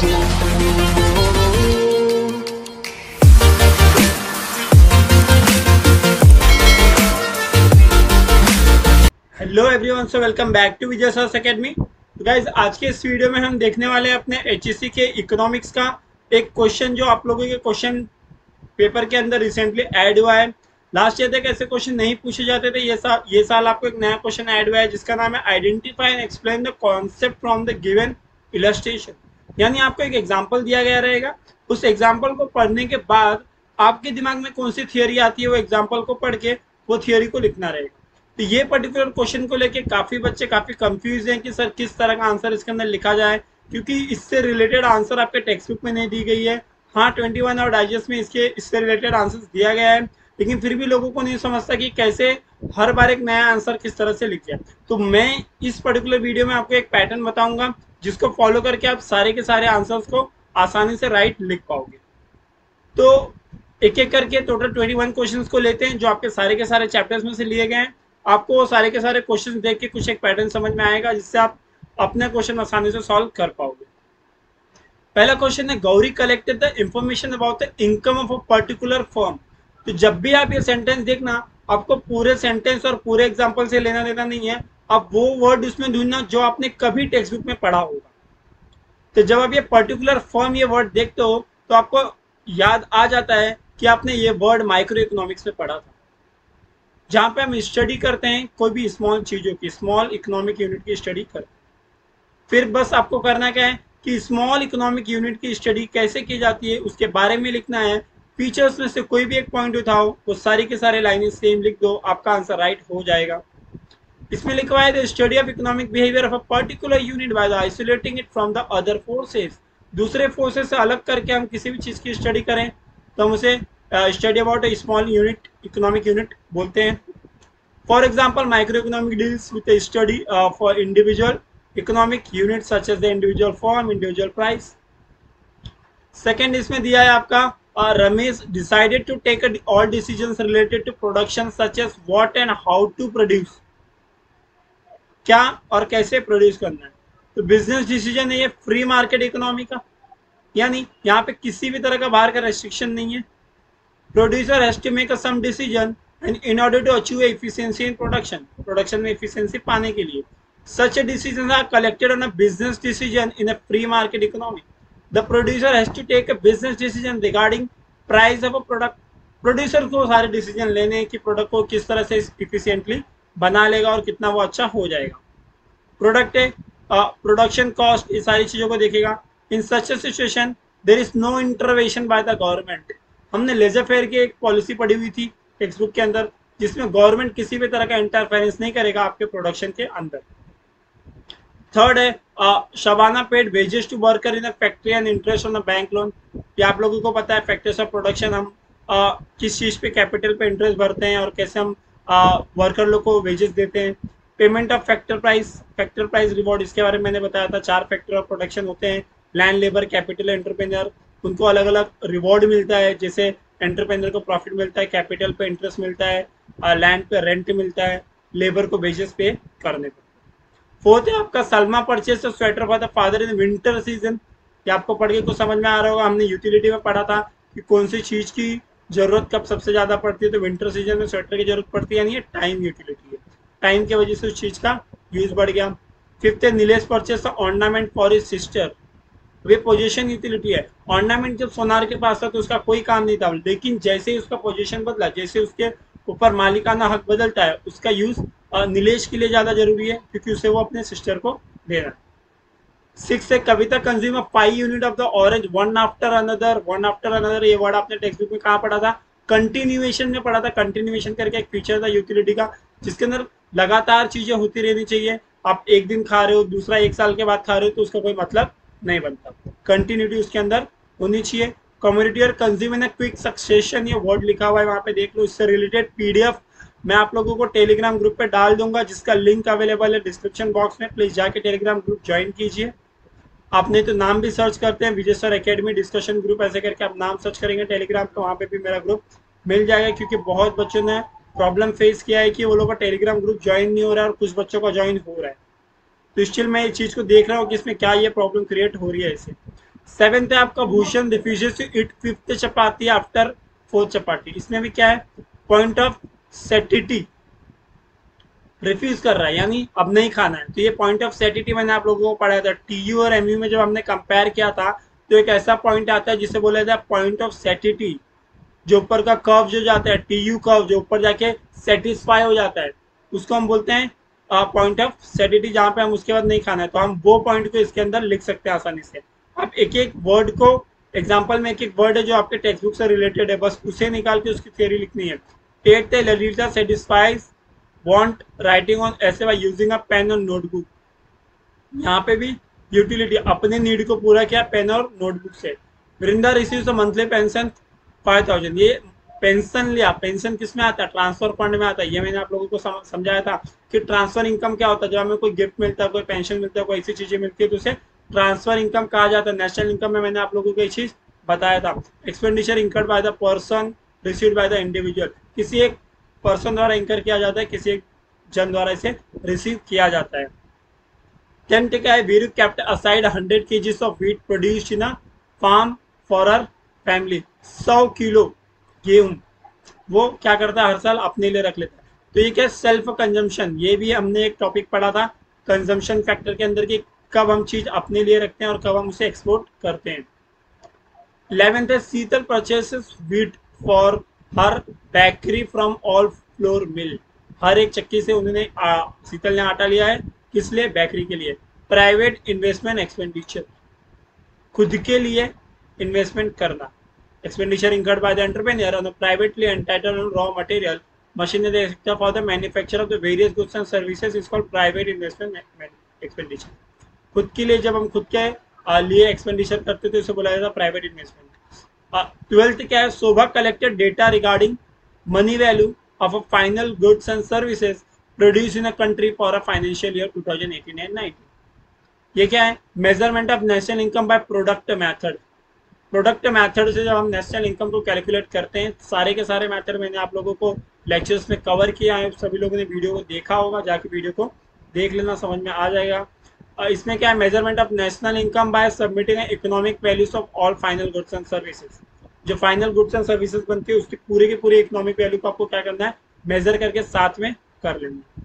Hello everyone, so welcome back to Vijay sir's academy. तो guys, आज के इस वीडियो में हम देखने वाले हैं अपने एचईसी के इकोनॉमिक्स का एक क्वेश्चन जो आप लोगों के क्वेश्चन पेपर के अंदर रिसेंटली ऐड हुआ है। लास्ट ईयर तक ऐसे क्वेश्चन नहीं पूछे जाते थे। ये साल आपको एक नया क्वेश्चन ऐड हुआ है जिसका नाम है identify and explain the concept from the given illustration. यानी आपको एक एग्जाम्पल दिया गया रहेगा, उस एग्जाम्पल को पढ़ने के बाद आपके दिमाग में कौन सी थियोरी आती है वो एग्जाम्पल को पढ़ के वो थियोरी को लिखना रहेगा। तो ये पर्टिकुलर क्वेश्चन को लेके काफी बच्चे काफी कंफ्यूज हैं कि सर किस तरह का आंसर इसके अंदर लिखा जाए, क्योंकि इससे रिलेटेड आंसर आपके टेक्स्ट बुक में नहीं दी गई है। हाँ, 21 और डाइजेस्ट में इससे रिलेटेड आंसर दिया गया है, लेकिन फिर भी लोगों को नहीं समझता कि कैसे हर बार एक नया आंसर किस तरह से लिखे। तो मैं इस पर्टिकुलर वीडियो में आपको एक पैटर्न बताऊंगा जिसको फॉलो करके आप सारे के सारे आंसर्स को आसानी से राइट लिख पाओगे। तो एक एक करके टोटल 21 क्वेश्चंस को लेते हैं जो आपके सारे के सारे चैप्टर्स में से लिए गए हैं। आपको सारे के सारे क्वेश्चंस देख के कुछ एक पैटर्न समझ में आएगा जिससे आप अपने क्वेश्चन आसानी से सॉल्व कर पाओगे। पहला क्वेश्चन है, Gauri collected the information about the income of a particular firm. तो जब भी आप ये सेंटेंस देखना, आपको पूरे सेंटेंस और पूरे एग्जाम्पल से लेना देना नहीं है, आप वो वर्ड उसमें ढूंढना जो आपने कभी टेक्स्ट बुक में पढ़ा होगा। तो जब आप ये पर्टिकुलर फर्म ये वर्ड देखते हो तो आपको याद आ जाता है कि आपने ये वर्ड माइक्रो इकोनॉमिक्स में पढ़ा था, जहां पे हम स्टडी करते हैं कोई भी स्मॉल चीजों की, स्मॉल इकोनॉमिक यूनिट की स्टडी करते हैं। फिर बस आपको करना क्या है कि स्मॉल इकोनॉमिक यूनिट की स्टडी कैसे की जाती है उसके बारे में लिखना है। फीचर्स में से कोई भी एक पॉइंट उठाओ, वो सारी के सारे लाइनें सेम लिख दो, आपका आंसर राइट हो जाएगा। इसमें लिखा है the study of economic behaviour of a particular unit by isolating it from the other forces. दूसरे फोर्सेस से अलग करके हम किसी भी चीज की स्टडी करें तो हम उसे study about a small unit, economic unit बोलते हैं। For example, micro economic deals with a study for individual economic unit such as the individual form, individual price. Second इसमें दिया है आपका, Ramesh decided to take all decisions related to production such as what and how to produce. क्या और कैसे produce करना है। तो बिजनेस डिसीजन है ये फ्री मार्केट इकोनॉमी का, यानी यहाँ पे किसी भी तरह का बाहर का रेस्ट्रिक्शन नहीं है। Producer has to make some decision and in order to achieve efficiency in production में एफिशिएंसी पाने के लिए। Such decisions are collected on a business decision in a free market economy. The producer has to take a business decision regarding price of a product. Producer को सारे decision लेने हैं कि product को किस तरह से इफिशिएंटली बना लेगा और कितना वो अच्छा हो जाएगा। प्रोडक्ट है, प्रोडक्शन कॉस्ट, ये सारी चीजों को देखेगा। In such a situation there is no intervention by the government. हमने लेजर फेयर की एक पॉलिसी पढ़ी हुई थी टेक्स्ट बुक के अंदर, जिसमें गवर्नमेंट किसी भी तरह का इंटरफेरेंस नहीं करेगा आपके प्रोडक्शन के अंदर। थर्ड है, Shabana paid wages to worker in a factory and interest on a bank loan. ये आप लोगों को पता है, फैक्टर्स ऑफ प्रोडक्शन हम किस चीज पे कैपिटल पे इंटरेस्ट भरते हैं और कैसे हम वर्कर लोग को वेजेस देते हैं। Payment of factor price reward, इसके बारे में मैंने बताया था। 4 फैक्टर ऑफ प्रोडक्शन होते हैं, लैंड, लेबर, कैपिटल, एंटरप्रेन्योर। उनको अलग अलग रिवॉर्ड मिलता है, जैसे एंटरप्रेन्योर को प्रॉफिट मिलता है, कैपिटल पे इंटरेस्ट मिलता है, लैंड पे रेंट मिलता है, लेबर को वेजेस पे करने पर। फोर्थ है आपका, Salma purchase sweater for the father in winter season. ये आपको पढ़ के कुछ समझ में आ रहा होगा, हमने यूटिलिटी में पढ़ा था कि कौन सी चीज की जरूरत कब सबसे ज्यादा पड़ती है। तो विंटर सीजन में स्वेटर की जरूरत पड़ती है, यानी टाइम यूटिलिटी है, टाइम की वजह से उस चीज का यूज बढ़ गया। फिफ्थ है, Nilesh purchase ornament for his sister. Way position utility है। ऑर्नामेंट जब सोनार के पास था तो उसका कोई काम नहीं था, लेकिन जैसे ही उसका पोजीशन बदला, जैसे उसके ऊपर मालिकाना हक बदलता है, उसका यूज नीलेश के लिए ज्यादा जरूरी है क्योंकि उसे वो अपने सिस्टर को देना है। सिक्स है, Kavita consume 5 unit of the orange one after another. ये वर्ड आपने टेक्स्ट बुक में कहाँ पढ़ा था? कंटिन्यूएशन में पढ़ा था। कंटिन्यूएशन करके एक फीचर था यूटिलिटी का, जिसके अंदर लगातार चीजें होती रहनी चाहिए। आप एक दिन खा रहे हो, दूसरा 1 साल के बाद खा रहे हो, तो उसका कोई मतलब नहीं बनता। कंटिन्यूटी उसके अंदर होनी चाहिए। कम्युनिटी और कंज्यूम इन क्विक सक्सेशन, ये वर्ड लिखा हुआ है वहां पे देख लो। इससे रिलेटेड पीडीएफ मैं आप लोगों को टेलीग्राम ग्रुप पे डाल दूंगा, जिसका लिंक अवेलेबल है डिस्क्रिप्शन बॉक्स में। प्लीज जाके टेलीग्राम ग्रुप ज्वाइन कीजिए। आपने तो नाम भी सर्च करते हैं विजय सर एकेडमी डिस्कशन ग्रुप, ऐसे करके आप नाम सर्च करेंगे टेलीग्राम तो वहाँ पे भी मेरा ग्रुप मिल जाएगा। क्योंकि बहुत बच्चों ने प्रॉब्लम फेस किया है कि वो लोग का टेलीग्राम ग्रुप ज्वाइन नहीं हो रहा है और कुछ बच्चों का ज्वाइन हो रहा है। तो स्टिल मैं इस चीज़ को देख रहा हूँ कि इसमें क्या ये प्रॉब्लम क्रिएट हो रही है इसे। सेवेंथ है आपका Bhushan refuses to eat fifth chapati after fourth chapati. इसमें भी क्या है, पॉइंट ऑफ सेटिटी, रिफ्यूज कर रहा है यानी अब नहीं खाना है। तो ये पॉइंट ऑफ सेटिटी मैंने आप लोगों को पढ़ाया था टीयू और एमयू में, जब हमने कंपेयर किया था तो एक ऐसा पॉइंट आता है जिसे बोला जाता है पॉइंट ऑफ सेटिटी। जो ऊपर का कर्व जो जाता है टीयू कर्व, जो ऊपर जाके सेटिस्फाई हो जाता है, उसको हम बोलते हैं पॉइंट ऑफ सेटिटी, जहाँ पे हम उसके बाद नहीं खाना है। तो हम वो पॉइंट को इसके अंदर लिख सकते हैं आसानी से। अब एक एक वर्ड को एग्जाम्पल में, एक एक वर्ड है जो आपके टेक्स्ट बुक से रिलेटेड है, बस उसे निकाल के उसकी थ्योरी लिखनी है। एट है Lalita satisfies want writing on ऐसे बाय यूजिंग अ पेन और नोटबुक। यहाँ पे भी यूटिलिटी, अपने नीड को पूरा किया पेन और नोटबुक से। वृंदा रिसीव्स अ मंथली पेंशन 5000। ये पेंशन लिया, पेंशन किस में आता है, ट्रांसफर फंड में आता है। ये मैंने आप लोगों को समझाया था कि ट्रांसफर इनकम क्या होता है। जब हमें कोई गिफ्ट मिलता है, कोई पेंशन मिलता है, कोई ऐसी चीजें मिलती है तो उसे ट्रांसफर इनकम कहा जाता है। नेशनल इनकम में मैंने आप लोगों को एक चीज बताया था, expenditure incurred by the person received by the individual. किसी एक पर्सन द्वारा इंकर किया जाता है, किसी एक जन द्वारा इसे रिसीव किया जाता है। 10 क्या है, Veeru kept aside 100 kgs of wheat produced in a farm for her family। 100 kilo गेहूं वो क्या करता है, हर साल अपने लिए रख लेता है। तो ये क्या, सेल्फ कंजम्पशन। ये भी हमने एक टॉपिक पढ़ा था कंजम्पशन फैक्टर के अंदर कि कब हम चीज अपने लिए रखते हैं और कब हम उसे एक्सपोर्ट करते हैं। 11th है, Sheetal purchases wheat for her bakery from all flour mill. हर एक चक्की से उन्होंने शीतल ने आटा लिया है, किस लिए, बेकरी के लिए। प्राइवेट इन्वेस्टमेंट एक्सपेंडिचर, खुद के लिए इन्वेस्टमेंट करना। Expenditure incurred by the entrepreneur on privately entitled on raw material machinery etcetera for the manufacture of the various goods and services is called private investment expenditure. खुद के लिए जब हम खुद के लिए एक्सपेंडिचर करते तो इसे बोला जाता है प्राइवेट इन्वेस्टमेंट। 12th क्या है, Shobha collected data regarding money value of a final goods and services produce in a country for a financial year 2018 and 19। ये क्या है, measurement of national income by product method. Product method से जब हम national income को calculate करते हैं, सारे के सारे मेथड मैंने आप लोगों को लेक्चर्स में कवर किया है। सभी लोगों ने वीडियो को देखा होगा, जाके वीडियो को देख लेना, समझ में आ जाएगा। इसमें क्या है, measurement of national income bye submitting economic values of all final goods and services. जो फाइनल गुड्स एंड सर्विसेज बनती है उसकी पूरी की पूरी इकोनॉमिक वैल्यू को आपको क्या करना है, मेजर करके साथ में कर लेना।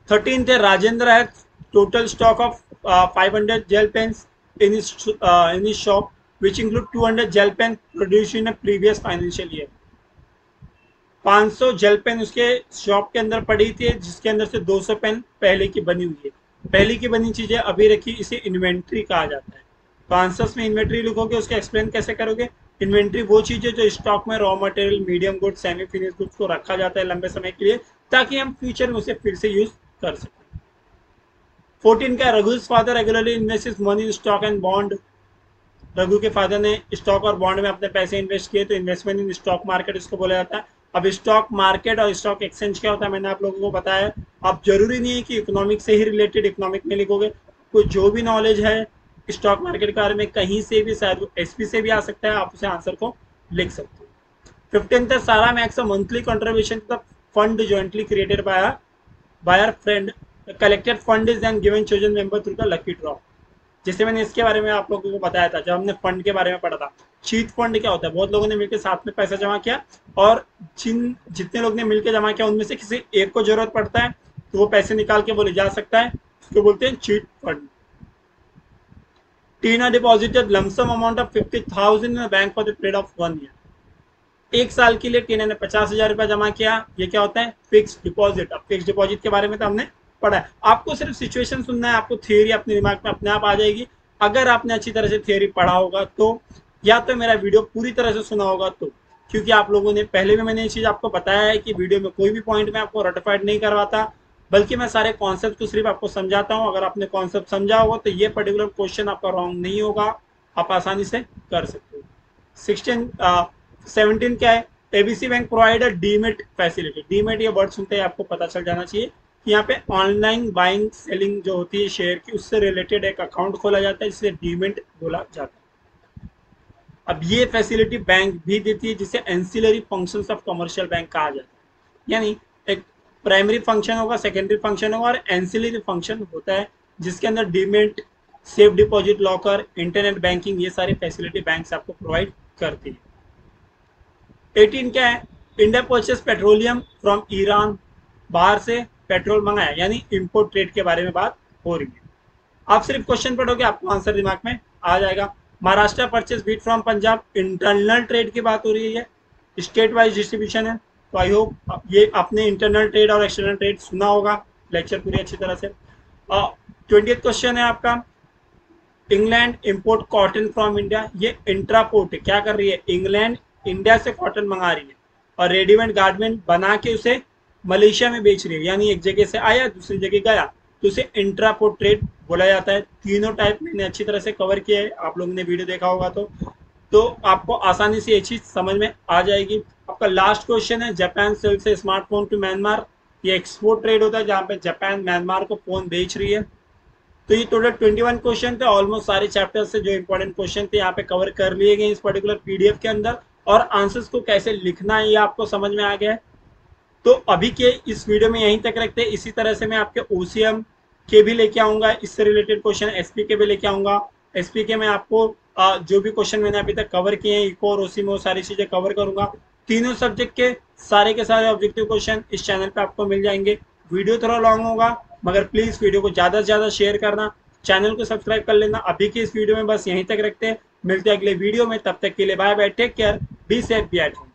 13th है, राजेंद्र है total stock of 500 gel pens in his shop, which include 200 gel pen produced in a previous financial year। 500 gel pen उसके शॉप के अंदर पड़ी थी, जिसके अंदर से 200 पेन पहले की बनी हुई है। पहले की बनी चीजें अभी रखी, इसे इन्वेंट्री कहा जाता है। तो आंसर्स में इन्वेंट्री लिखोगे, उसके एक्सप्लेन कैसे करोगे। इन्वेंट्री वो चीज है जो स्टॉक में raw material, medium goods, semi finish goods को रखा जाता है लंबे समय के लिए, ताकि हम फ्यूचर में उसे फिर से यूज कर सकें। 14 का, Raghu's father regularly invest money in stock and bond. Raghu के फादर ने स्टॉक और बॉन्ड में अपने पैसे इन्वेस्ट किए, तो इन्वेस्टमेंट इन स्टॉक मार्केट इसको बोला जाता है। अब स्टॉक मार्केट और स्टॉक एक्सचेंज क्या होता है मैंने आप लोगों को बताया। अब जरूरी नहीं है कि इकोनॉमिक से ही रिलेटेड इकोनॉमिक में लिखोगे, कोई जो भी नॉलेज है स्टॉक मार्केट के बारे में कहीं से भी, शायद एसपी से भी आ सकता है, आप उसे आंसर को लिख सकते हो। 15th, Sara makes a monthly contribution to the fund jointly created by our friend, collected fund is then given chosen member through the lucky draw. जैसे मैंने इसके बारे में आप लोगों को बताया था जब हमने फंड के बारे में पढ़ा था। चीट फंड क्या होता है, बहुत लोगों ने मिलकर साथ में पैसा जमा किया, और जितने लोग ने मिलकर जमा किया उनमें से किसी एक को जरूरत पड़ता है तो वो पैसे निकाल के वो ले जा सकता है, उसको बोलते हैं chit fund. Tina deposited lump sum amount of 50,000 in bank for the period of 1 year. एक साल के लिए टीना ने 50,000 रुपया जमा किया। ये क्या होता है, फिक्स डिपॉजिट। अब फिक्स डिपॉजिट के बारे में तो हमने पढ़ा है, आपको सिर्फ सिचुएशन सुनना है, आपको थियोरी अपने दिमाग में अपने आप आ जाएगी। अगर आपने अच्छी तरह से थियोरी पढ़ा होगा तो, या तो मेरा वीडियो पूरी तरह से सुना होगा तो, क्योंकि आप लोगों ने पहले भी मैंने ये चीज आपको बताया है कि वीडियो में कोई भी पॉइंट में आपको रटिफाइड नहीं करवाता, बल्कि मैं सारे कॉन्सेप्ट को सिर्फ आपको समझाता हूँ। अगर आपने कॉन्सेप्ट समझा होगा तो ये पर्टिकुलर क्वेश्चन आपका रॉन्ग नहीं होगा, आप आसानी से कर सकते हो। 17 क्या है, ABC bank provide a demat facility. Demat ये वर्ड सुनते ही आपको पता चल जाना चाहिए कि यहाँ पे ऑनलाइन बाइंग सेलिंग जो होती है शेयर की, उससे रिलेटेड एक अकाउंट खोला जाता है, जिसे डीमेट बोला जाता है। अब ये फैसिलिटी बैंक भी देती है, जिसे ancillary functions of commercial bank कहा जाता है। यानी एक प्राइमरी फंक्शन होगा, सेकेंडरी फंक्शन होगा और एंसिलरी फंक्शन होता है, जिसके अंदर demat safe deposit locker, internet banking, ये सारी फैसिलिटी बैंक्स आपको प्रोवाइड करती है। 18 क्या है, India purchase petroleum from Iran, बाहर से पेट्रोल मंगाया, यानी इंपोर्ट ट्रेड के बारे में बात हो रही है। आप सिर्फ क्वेश्चन पढ़ोगे आपको आंसर दिमाग में आ जाएगा। Maharashtra purchase wheat from Punjab, internal trade की बात हो रही है, स्टेट वाइज डिस्ट्रीब्यूशन है। तो आई होप ये आपने इंटरनल ट्रेड और एक्सटर्नल ट्रेड सुना होगा लेक्चर पूरी अच्छी तरह से। 20th क्वेश्चन है आपका, England import cotton from India, ये इंट्रापोर्ट है, क्या कर रही है, इंग्लैंड इंडिया से कॉटन मंगा रही है और रेडीमेड गारमेंट बना के उसे मलेशिया में बेच रही है, यानी एक जगह से आया दूसरी जगह गया, तो उसे इंट्रापोर्ट ट्रेड बोला जाता है। तीनों टाइप मैंने अच्छी तरह से कवर किया है, आप लोगों ने वीडियो देखा होगा तो आपको आसानी से ये चीज समझ में आ जाएगी। आपका लास्ट क्वेश्चन है, जापान सेल से स्मार्टफोन टू म्यांमार, ये एक्सपोर्ट ट्रेड होता है जहाँ पे जापान म्यांमार को फोन बेच रही है। तो ये टोटल 21 क्वेश्चन थे, ऑलमोस्ट सारे चैप्टर से जो इंपॉर्टेंट क्वेश्चन थे यहाँ पे कवर कर लिए गए इस पर्टिकुलर पीडीएफ के अंदर, और आंसर्स को कैसे लिखना है ये आपको समझ में आ गया है। तो अभी के इस वीडियो में यहीं तक रखते हैं, इसी तरह से मैं आपके ओसीएम के भी लेके आऊंगा, इससे रिलेटेड क्वेश्चन एसपी के भी लेके आऊंगा। एसपी के में आपको जो भी क्वेश्चन मैंने अभी तक कवर किए हैं इको और ओसी में, वो सारी चीजें कवर करूंगा। तीनों सब्जेक्ट के सारे ऑब्जेक्टिव क्वेश्चन इस चैनल पे आपको मिल जाएंगे। वीडियो थोड़ा लॉन्ग होगा मगर प्लीज वीडियो को ज्यादा से ज्यादा शेयर करना, चैनल को सब्सक्राइब कर लेना। अभी के इस वीडियो में बस यहीं तक रखते हैं, मिलते हैं अगले वीडियो में, तब तक के लिए bye bye, take care, be safe, be at home.